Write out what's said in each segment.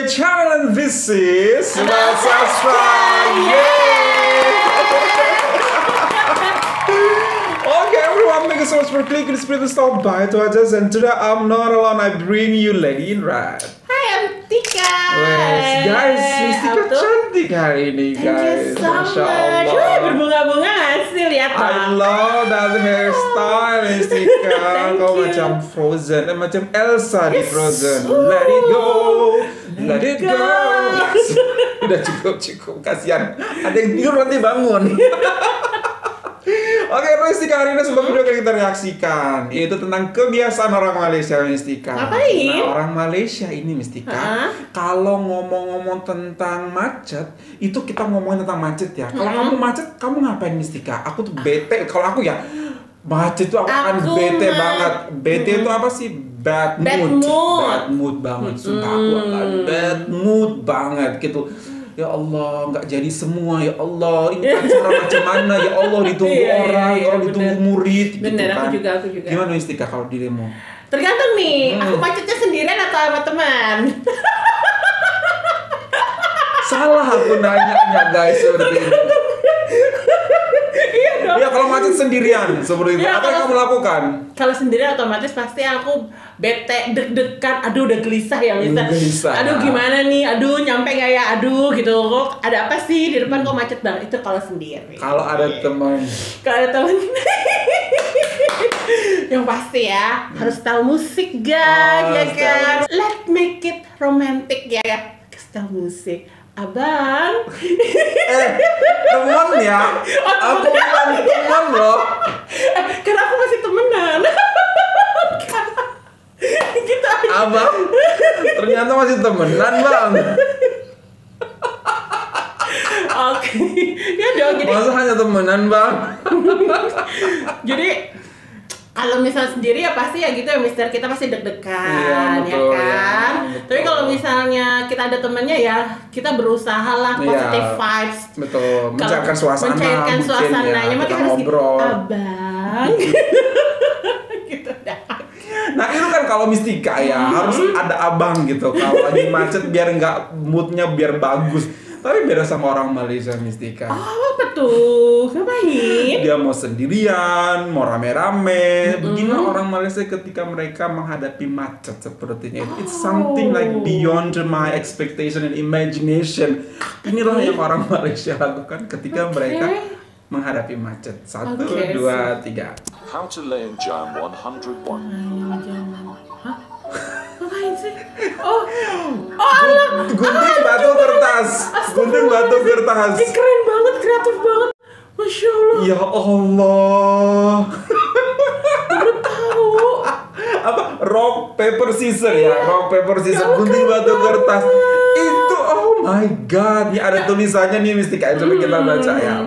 my channel and this is subscribe. Okay everyone, thank you so much for clicking this video to stop by to watch us. And today I'm not alone, I bring you Lady in Red. Hai, I'm Tika. Guys, Tika cantik hari ini guys. Masya Allah. Berbunga-bunga gak sih, lihat I love that hairstyle, Tika. Kau macam Frozen, macam Elsa di Frozen. Let it go, let it go. Udah cukup, kasihan. Ada yang tidur nanti bangun. Oke, Mistika, hari ini sebuah video yang kita reaksikan, yaitu tentang kebiasaan orang Malaysia, Mistika. Ngapain? Nah, orang Malaysia ini, Mistika, kalau ngomong-ngomong tentang macet, itu kita ngomongin tentang macet ya. Kalau kamu macet, kamu ngapain, Mistika? Aku tuh bete. Kalau aku ya, macet tuh aku akan bete banget. Bete itu apa sih? Bad mood banget. Sumpah aku akan bad mood banget gitu. Ya Allah, nggak jadi semua, ya Allah, ini acara macam mana, ya Allah, ditunggu orang ditunggu murid, bener, gitu kan. Aku juga. Gimana Mistika kalau di demo? Tergantung nih, aku macetnya sendirian atau sama teman. Salah aku nanya guys seperti ini. Iya dong. Ya kalau macet sendirian seperti itu, apa yang kamu lakukan? Kalau sendirian otomatis pasti aku bete, deg-degan, aduh udah gelisah ya Gelisah. Aduh gimana nih, aduh nyampe gak ya, aduh gitu. Kok ada apa sih di depan kok macet banget, itu kalau sendiri. Kalau ada teman. Kalau ada teman. Yang pasti ya, harus tahu musik guys, ya kan. Let's make it romantic ya. Kasih tahu musik. Abang. Teman ya. Aku bukan teman loh. Karena aku masih temenan. Gitu aja. Abang. Ternyata masih temenan, Bang. Oke. Ya dong, jadi Masa hanya temenan, Bang? jadi kalau misal sendiri ya pasti ya gitu ya, Mister, kita pasti deg-degan, iya, betul, ya kan. ya, Tapi kalau misalnya kita ada temennya ya kita berusaha lah positive vibes. Betul, mencairkan suasana. Mencairkan suasananya, ya, kita harus ngobrol. Abang. Gitu dah. Nah itu kan kalau Mistika ya harus ada abang gitu. Kalau lagi macet biar nggak moodnya biar bagus. Tapi beda sama orang Malaysia, Mistika. Oh, apa tuh? Ngapain? Dia mau sendirian, mau rame-rame. Beginilah orang Malaysia ketika mereka menghadapi macet sepertinya. It's something like beyond my expectation and imagination. Inilah yang orang Malaysia lakukan ketika mereka menghadapi macet. 1, 2, 3. How to lay in jam 101. Hah? Ngapain sih? Oh Allah. Gunting batu kertas. Gunting batu kertas. Keren banget, kreatif banget. Masya Allah. Ya Allah. Baru tahu. Apa? Rock paper scissors ya. Rock paper scissors. Gunting batu kertas. Itu oh my god. Ini ada tulisannya nih, Mistika. Coba kita baca ya.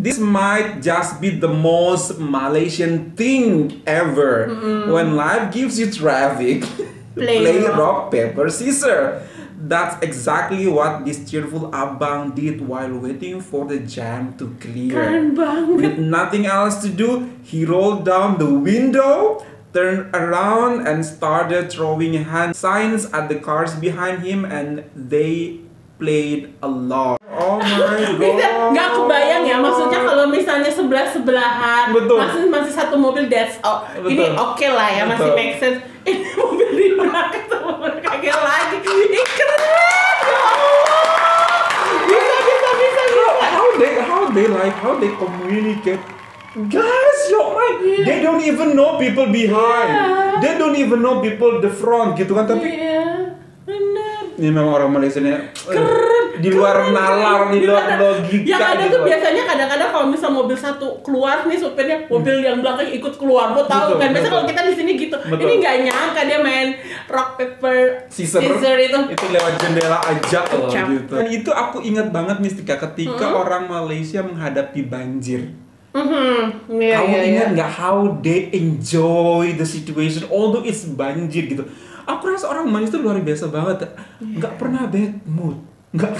This might just be the most Malaysian thing ever. When life gives you traffic, play rock, paper, scissors. That's exactly what this cheerful abang did while waiting for the jam to clear. Keren banget. With nothing else to do, he rolled down the window, turned around and started throwing hand signs at the cars behind him, and they played along. Oh my god. Nggak kebayang ya, maksudnya kalau misalnya sebelah-sebelahan, masih satu mobil, that's ini oke lah ya, masih make sense. Ini mobil di belakang sama berkagak lagi. Ini keren ya Allah. Bisa. How they communicate. Guys, they don't even know people behind. They don't even know people the front gitu kan, tapi ini memang orang Malaysia nya di luar nalar, di luar logika. Yang ada gitu. tuh biasanya kadang-kadang kalau misal mobil satu keluar nih, supirnya mobil yang belakang ikut keluar. Lo tahu kan? Biasanya kalau kita di sini gitu. Ini nggak nyangka dia main rock paper scissors itu. Itu lewat jendela aja loh gitu. Dan itu aku ingat banget, Mistika, ketika orang Malaysia menghadapi banjir. Kamu ingat nggak how they enjoy the situation, although it's banjir gitu. Aku rasa orang Malaysia itu luar biasa banget, nggak pernah bad mood, nggak.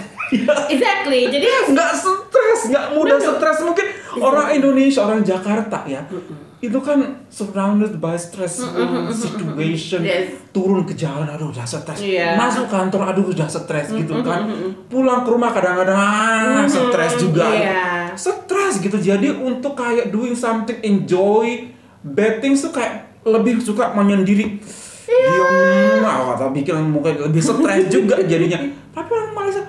Exactly, jadi nggak stres, nggak mudah stres. Mungkin orang Indonesia, orang Jakarta ya, itu kan surrounded by stressful situation. Turun ke jalan, aduh udah stres. Masuk kantor, aduh udah stres gitu kan. Pulang ke rumah kadang-kadang stres juga. Stres gitu. Jadi untuk kayak doing something enjoy, bad things tuh kayak lebih suka menyendiri. Diam, atau bikin mungkin lebih stres juga jadinya. Tapi orang Malaysia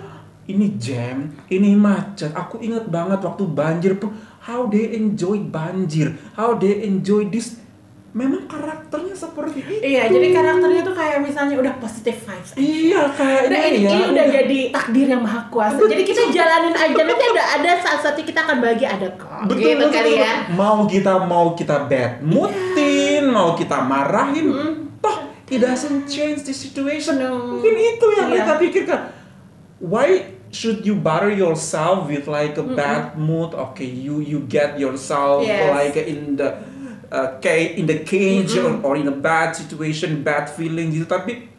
ini jam, ini macet. Aku ingat banget waktu banjir pun, how they enjoy banjir, how they enjoy this. Memang karakternya seperti itu. Iya, jadi karakternya tuh kayak misalnya udah positive vibes. Iya, kayaknya ini udah jadi takdir yang maha kuasa. Betul. Jadi kita jalanin aja, nanti ada saat-saatnya kita akan bahagia, ada kok. Betul, gitu kali ya. Mau kita bad moodin, mau kita marahin, toh it doesn't change the situation. Mungkin itu yang kita pikirkan. Why should you bother yourself with like a bad mood? Okay, you get yourself like in the cage or in a bad situation, bad feeling gitu. Tapi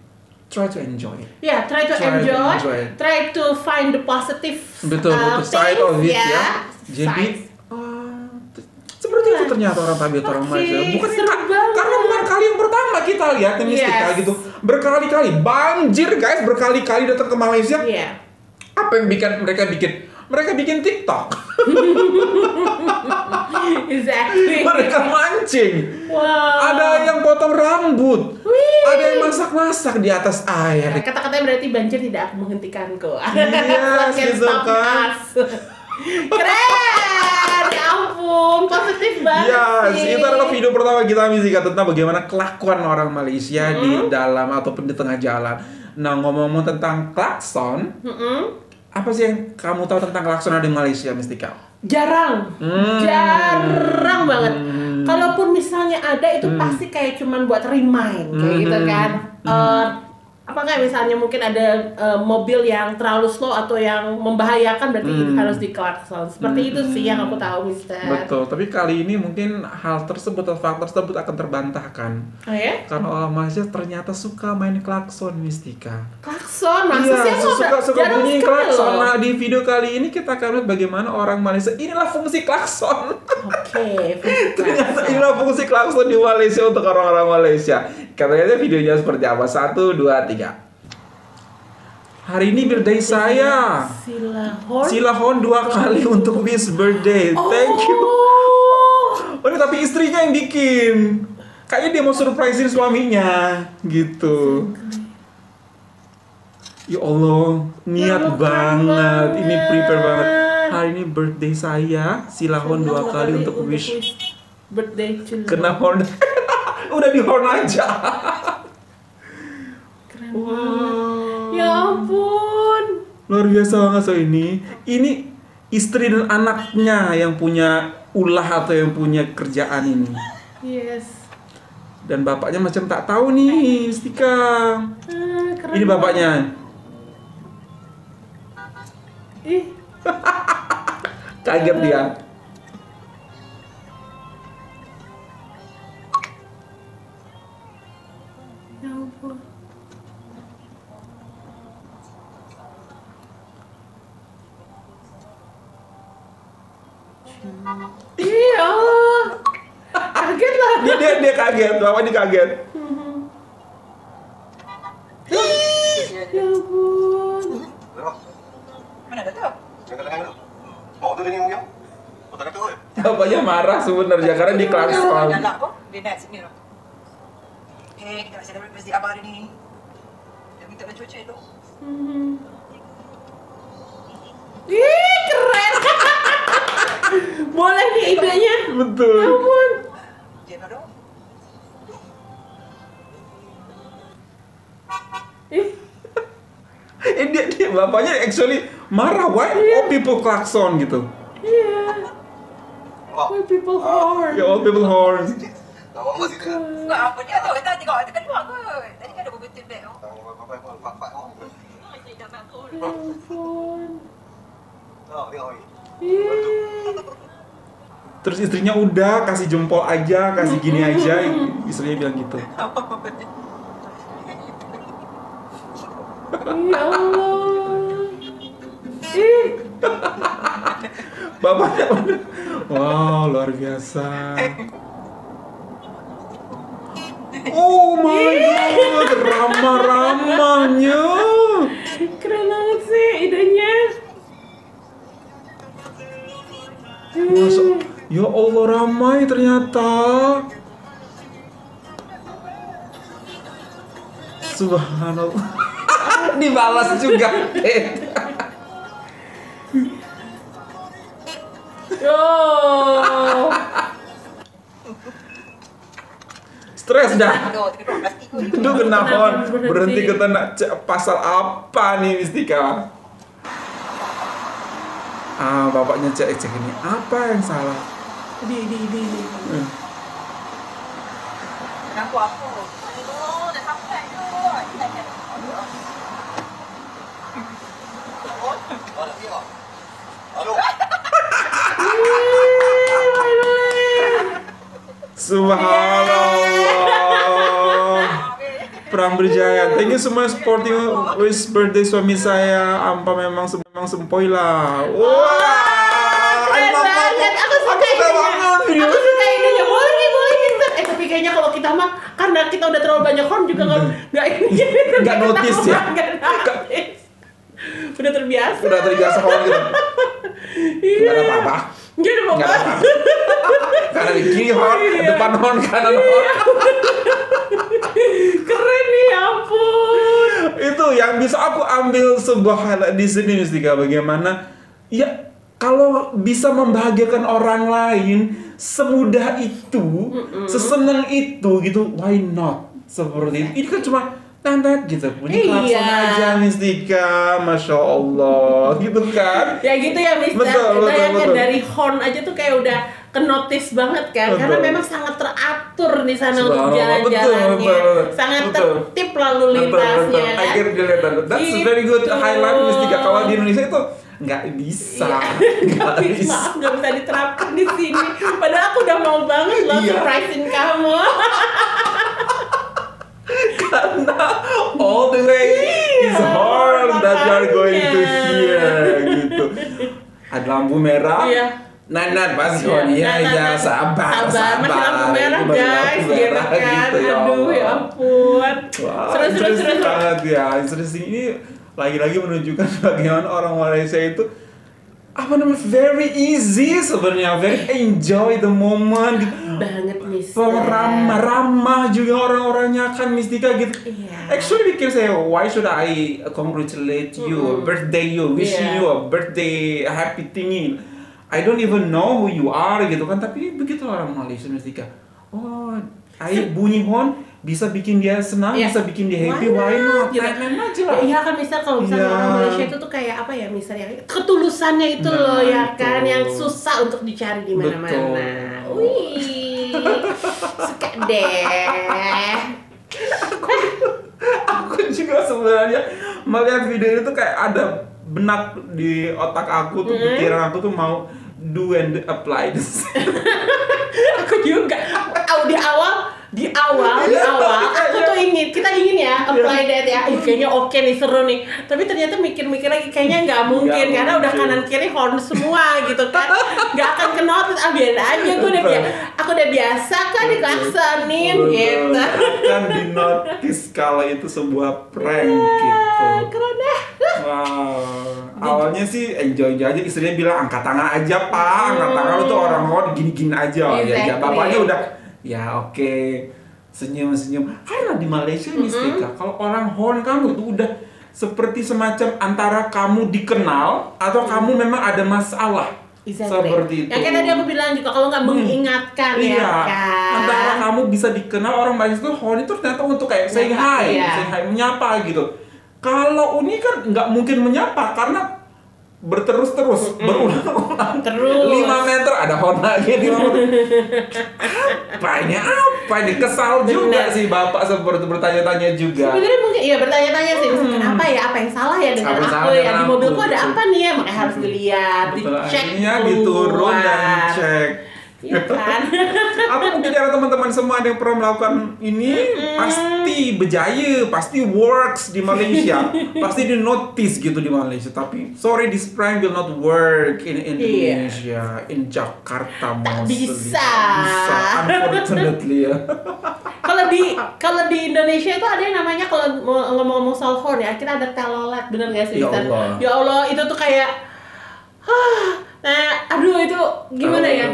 try to enjoy. Yeah, try to enjoy. Try to find the positive. Betul, side of it ya. Jadi seperti itu ternyata orang Tabiat orang Malaysia. Karena bukan kali yang pertama kita lihat mistika gitu. Berkali-kali banjir guys, berkali-kali datang ke Malaysia. Apa yang mereka bikin? Mereka bikin TikTok. Exactly. Mereka mancing. Wow. Ada yang potong rambut. Ada yang masak-masak di atas air. Kata-katanya berarti banjir tidak akan menghentikanku. Yes, gitu kan. Keren, ya ampun, positif banget sih. Itu adalah video pertama kita Mistika tentang bagaimana kelakuan orang Malaysia di dalam ataupun di tengah jalan. Nah, ngomong-ngomong tentang klakson, apa sih yang kamu tahu tentang klakson di Malaysia, Mistika? Jarang banget. Kalaupun misalnya ada itu pasti kayak cuman buat remind kayak gitu kan. Apakah misalnya mungkin ada mobil yang terlalu slow atau yang membahayakan berarti harus diklakson. Seperti itu sih yang aku tahu, Mister. Betul, tapi kali ini mungkin hal tersebut atau faktor tersebut akan terbantahkan. Oh ya? Karena orang Malaysia ternyata suka main klakson, Mistika. Klakson? Masa sih suka bunyi klakson. Nah, di video kali ini kita akan lihat bagaimana orang Malaysia, inilah fungsi klakson. Oke, ternyata inilah fungsi klakson di Malaysia untuk orang-orang Malaysia. Katanya videonya seperti apa? 1, 2, 3. Hari ini birthday saya. Silahon 2 kali untuk wish birthday. Thank you. Oh, tapi istrinya yang bikin. Kayaknya dia mau surprisein suaminya gitu. Ya Allah, niat banget. Ini prepare banget. Hari ini birthday saya. Silahon 2 kali untuk wish birthday. Kena horn. Udah di horn aja. Keren banget. Ya ampun. Luar biasa banget so ini. Ini istri dan anaknya yang punya ulah atau yang punya kerjaan ini. Yes. Dan bapaknya macam tak tahu nih, Mistika. Ini bapaknya. Kaget dia. Ya ampun. Iya. Kaget lah. Dia kaget, bapaknya kaget. Ya ampun. Mana dah tu? Jangan tengah dulu. Bawa tu dengan yang. Oh tak tahu. Bapaknya marah sebenarnya karena di klakson. Dah nak apa? Dia nak sini lah. Kita nak celebrate birthday abah hari ni. Dia minta dah cuaca tu. Ih, keren. Boleh nih idenya. Betul. Ya ampun. Jangan dong. Dia bapaknya actually marah. Why all people klakson gitu? Iya. All people horn. Ya, all people horn. Tahu apa sih tu? Apa dia tu? Kita tengok tekan buat kot. Tadi kan ada beberapa beg tu. Tahu apa pak. Ya ampun. Oh, tengok. Terus istrinya udah kasih jempol aja, kasih gini aja. Istrinya bilang gitu. Ya Allah. Bapaknya udah. Wow, luar biasa. Oh my god, ramah-ramahnya. Keren banget sih idenya. Ya Allah, ramai ternyata. Subhanallah. Dibalas juga. Oh. Stres dah. Aduh, 13 ikut. Itu kenapa berhenti kena pasal apa nih Mistika? Bapaknya cek ini apa yang salah? Di. Kenapa aku? Aduh, dah sampai tu. Oh, dah siap. Halo. Subhanallah. Perang berjaya. Thank you semua supporting wish birthday suami saya. Ampa memang sempoi lah. Wah, keren banget. Aku suka idenya. Boleh Mister. Tapi kayaknya kalau kita mah karena kita udah terlalu banyak horn juga nggak notice ya. Udah terbiasa horn gitu. Nggak ada apa-apa. Nggak ada apa-apa. Karena di kiri horn, depan horn, kanan horn. Keren nih, ampun. Itu yang bisa aku ambil sebuah highlight di sini Mistika, bagaimana ya kalau bisa membahagiakan orang lain semudah itu, sesenang itu gitu, why not? Seperti itu. Ini kan cuma tantet gitu, bunyi klakson aja Mistika, Masya Allah, gitu kan? Ya gitu ya Mister, kita yang dari horn aja tuh kayak udah kenotis banget kan, karena memang sangat teratur di sana untuk jalan-jalannya, sangat tertib lalu lintasnya. Akhirnya dilihat, that's very good highlight Mistika. Kalau di Indonesia itu nggak bisa, nggak bisa diterapkan di sini. Padahal aku udah mau banget loh surprisein kamu. Karena all the way is horn that you are going to hear gitu. Ada lampu merah. Nanat pasti ya sabar. Masih lampu merah guys, gitu kan. Aduh ya ampun. Seru banget ya. Interesting ini lagi-lagi menunjukkan bagaimana orang Malaysia itu very easy sebenarnya, very enjoy the moment banget Mister. Ramah juga orang-orangnya kan Mistika gitu. Actually we can say why should I congratulate you, birthday you, wishing you a birthday happy thingy. I don't even know who you are gitu kan, tapi begitu orang Malaysia Mistika. Oh, bunyi horn bisa bikin dia senang, bisa bikin dia happy, why not? Main aja lah. Iya kan Mister, kalau misalnya orang Malaysia itu tuh kayak apa ya Mister, yang ketulusannya itu loh ya kan, yang susah untuk dicari di mana-mana. Wih, suka deh. Aku juga sebenarnya melihat video itu kayak ada benak di otak aku tuh, pikiran aku tuh mau do and apply this. Aku juga. Di awal aku tuh kita ingin ya apply that ya. Kayaknya oke nih, seru nih. Tapi ternyata mikir-mikir lagi kayaknya nggak mungkin karena udah kanan kiri horn semua gitu kan. Nggak akan kenotis, biarin aja. Aku udah biasa kan diklaksonin gitu. Kan di notice kalau itu sebuah prank gitu. Keren deh. Wow. Awalnya sih enjoy aja, istrinya bilang angkat tangan aja Pak, angkat tangan lu tuh orang horn gini-gini aja. Ya bapaknya udah ya oke. Senyum-senyum. Karena di Malaysia Mistika, kalau orang horn kamu itu udah seperti semacam antara kamu dikenal atau kamu memang ada masalah. Seperti itu. Yang kayak tadi aku bilang juga, kalau nggak mengingatkan ya kan. Antara kamu bisa dikenal, orang Malaysia itu horn itu ternyata untuk kayak saying hi, menyapa gitu. Kalau ini kan nggak mungkin menyapa karena berterus-terus, berulang-ulang. Terus 5 meter ada horn lagi 5 meter. Apa ini? Kesal juga sih bapak seperti bertanya-tanya juga. Sebenarnya mungkin bertanya-tanya sih, kenapa ya, apa yang salah ya dengan aku ya, di mobilku ada apa nih ya, makanya harus dilihat, dicek dulu. Diturun dan cek. Iya kan? Atau mungkin ada teman-teman semua ada yang pernah melakukan ini, pasti berjaya, pasti works di Malaysia, pasti di notice gitu di Malaysia. Tapi sorry, this prank will not work in Indonesia, in Jakarta mostly. Bisa, unfortunately ya. Kalau kalau di Indonesia itu ada yang namanya kalau ngomong-ngomong soal horn ya, kita ada telolet, bener nggak sih? Ya Allah, itu tuh kayak, nah, aduh itu gimana ya?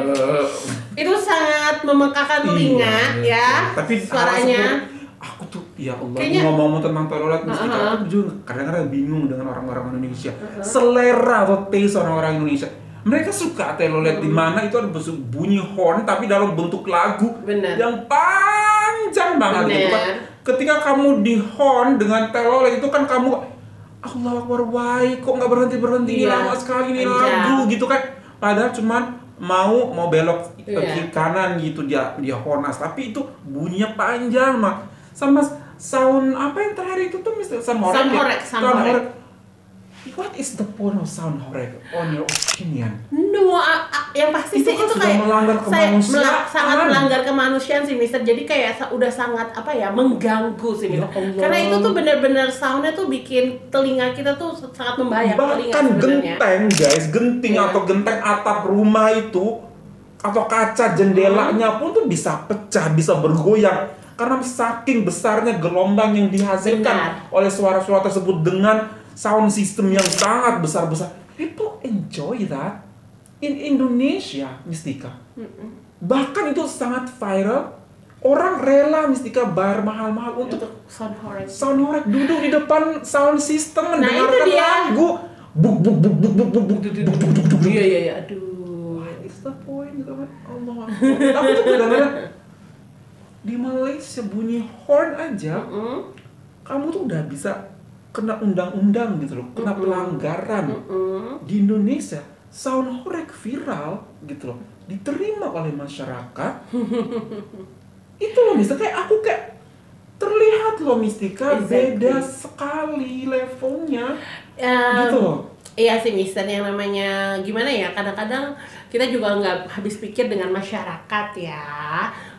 Itu sangat memekakan telinga ya. Tapi suaranya. Aku tuh ya Allah, Kayaknya, ngomong tentang telolet mistika, aku juga kadang-kadang bingung dengan orang-orang Indonesia. Selera atau taste orang-orang Indonesia. Mereka suka telolet di mana itu ada bunyi horn tapi dalam bentuk lagu yang panjang banget gitu kan. Ketika kamu di horn dengan telolet itu kan kamu Allah Akbar, why kok nggak berhenti lama sekali ini lagu gitu kan. Padahal cuman mau belok ke kanan gitu dia hornas, tapi itu bunyinya panjang mah. Sama sound apa yang terakhir itu tuh misalnya sound horek. What is the point of sound horek on your opinion? No, yang pasti sih itu kayak melanggar kemanusiaan. sangat melanggar kemanusiaan sih Mister. Jadi kayak udah sangat mengganggu sih Mister. Karena itu tuh benar-benar soundnya tuh bikin telinga kita tuh sangat membahayakan telinga sebenarnya. Bahkan genting atau genteng atap rumah itu atau kaca jendelanya pun tuh bisa pecah, bisa bergoyang karena saking besarnya gelombang yang dihasilkan oleh suara-suara tersebut dengan sound system yang sangat besar-besar. People enjoy that in Indonesia, Mistika. Bahkan itu sangat viral. Orang rela Mistika bayar mahal-mahal untuk sound horek. Sound horek duduk di depan sound system mendengarkan lagu. Buk. Iya, aduh. It's the point gitu kan. Allah. Tapi tuh kadang-kadang di Malaysia bunyi horn aja, kamu tuh udah bisa kena undang-undang gitu loh, kena pelanggaran. Di Indonesia sound horek viral gitu loh, diterima oleh masyarakat. Itu loh Mistika, kayak aku terlihat loh Mistika, beda sekali levelnya gitu loh. Iya sih Mister, yang namanya gimana ya, kadang-kadang kita juga nggak habis pikir dengan masyarakat ya.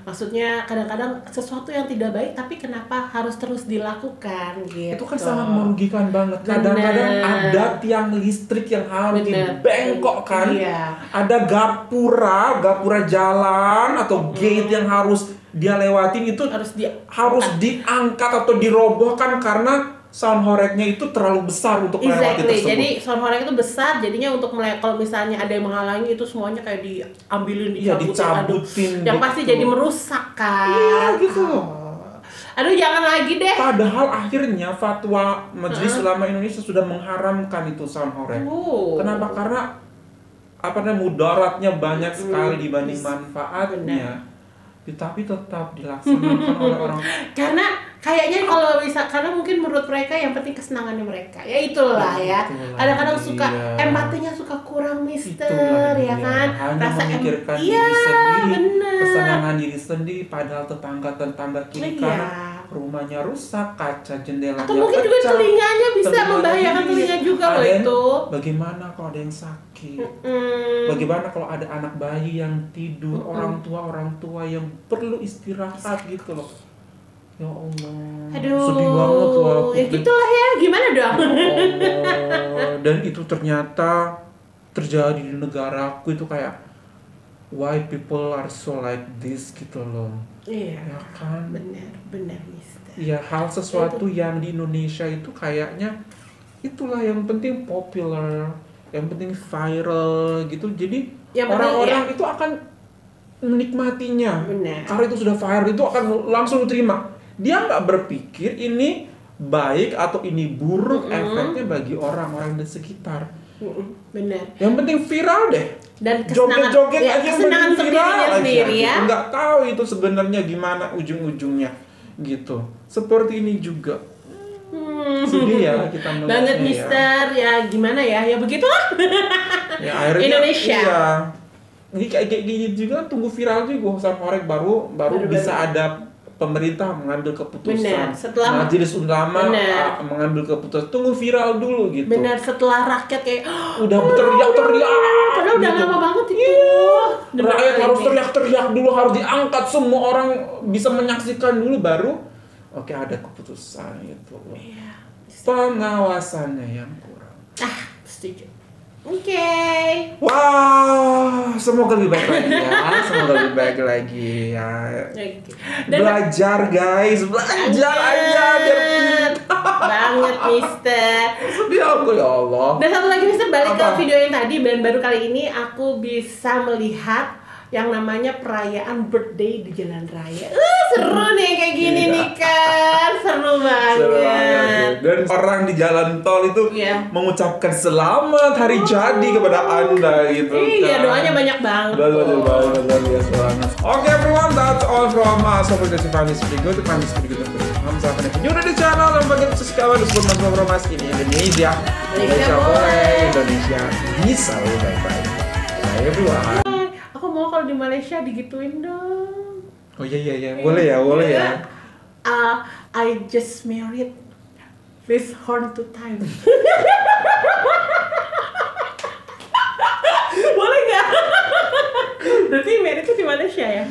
Maksudnya kadang-kadang sesuatu yang tidak baik tapi kenapa harus terus dilakukan gitu. Itu kan sangat merugikan banget. Kadang-kadang ada tiang listrik yang harus dibengkokkan. Ada gapura jalan atau gate yang harus dia lewatin itu harus diangkat atau dirobohkan karena sound horeknya itu terlalu besar untuk melewati tersebut. Jadi sound horek itu besar, jadinya untuk kalau misalnya ada yang menghalangi itu semuanya kayak diambilin, dicabutin. Yang pasti jadi merusak kan. Iya gitu. Aduh jangan lagi deh. Padahal akhirnya fatwa Majelis Ulama Indonesia sudah mengharamkan itu sound horek. Kenapa? Karena mudaratnya banyak sekali dibanding manfaatnya. Tapi tetap dilaksanakan oleh orang. Karena kayaknya karena mungkin menurut mereka yang penting kesenangannya mereka. Ya itulah ya. Kadang-kadang suka empatinya suka kurang Mister ya kan. Hanya memikirkan diri sendiri, kesenangan diri sendiri, padahal tetangga kiri kanan rumahnya rusak, kaca jendelanya atau mungkin juga telinganya bisa membahayakan telinga juga loh itu. Bagaimana kalau ada yang sakit? Bagaimana kalau ada anak bayi yang tidur, orang tua yang perlu istirahat gitu loh. Ya Allah. Aduh. Sedih banget loh. Ya gitulah ya, gimana dong? Ya Allah. Dan itu ternyata terjadi di negaraku itu kayak why people are so like this gitu loh. Iya. Ya kan? Benar Mister. Ya hal sesuatu yang di Indonesia itu kayaknya itulah yang penting popular, yang penting viral gitu. Jadi orang-orang itu akan menikmatinya. Benar. Karena itu sudah viral itu akan langsung diterima. Dia nggak berpikir ini baik atau ini buruk efeknya bagi orang-orang di sekitar. Benar. Yang penting viral deh. Dan joget-joget aja kesenangan viral sendiri ya. Nggak tahu itu sebenarnya gimana ujung-ujungnya gitu. Seperti ini juga. Sedih ya kita melihatnya banget Mister ya gimana ya begitulah. Ya akhirnya Indonesia. Iya. Ini kayak gini juga tunggu viral juga sound horek baru bisa ada pemerintah mengambil keputusan. Setelah Majelis Ulama mengambil keputusan. Tunggu viral dulu gitu. Benar, setelah rakyat kayak udah berteriak. Padahal udah lama banget itu. Rakyat harus teriak dulu, harus diangkat, semua orang bisa menyaksikan dulu baru oke ada keputusan gitu. Pengawasannya yang kurang. Setuju. Oke. Wah, semoga lebih baik lagi ya. Semoga lebih baik lagi ya. Dan Belajar guys, belajar aja biar banget Mister. sedih aku ya Allah. Dan satu lagi Mister, balik Apa? ke video yang tadi, dan baru kali ini aku bisa melihat yang namanya perayaan birthday di jalan raya. Seru nih kayak gini Iya. nih kan, seru banget. Seru banget. Dan orang di jalan tol itu Iya. mengucapkan selamat hari jadi kepada Anda gitu. Iya, kan. doanya banyak banget. Banyak banget, luar biasa banget. Oke everyone, that's all from us. Hope you guys find this video good. Find this video good. Misalkan video di channel dan bagian subscribe dan support Mas Mas ini Indonesia. Indonesia boleh, Indonesia bisa lebih baik-baik. Bye everyone. Aku mau kalau di Malaysia digituin dong. Oh iya, boleh ya. I just married this horn to time. Boleh nggak? Berarti married itu di Malaysia ya?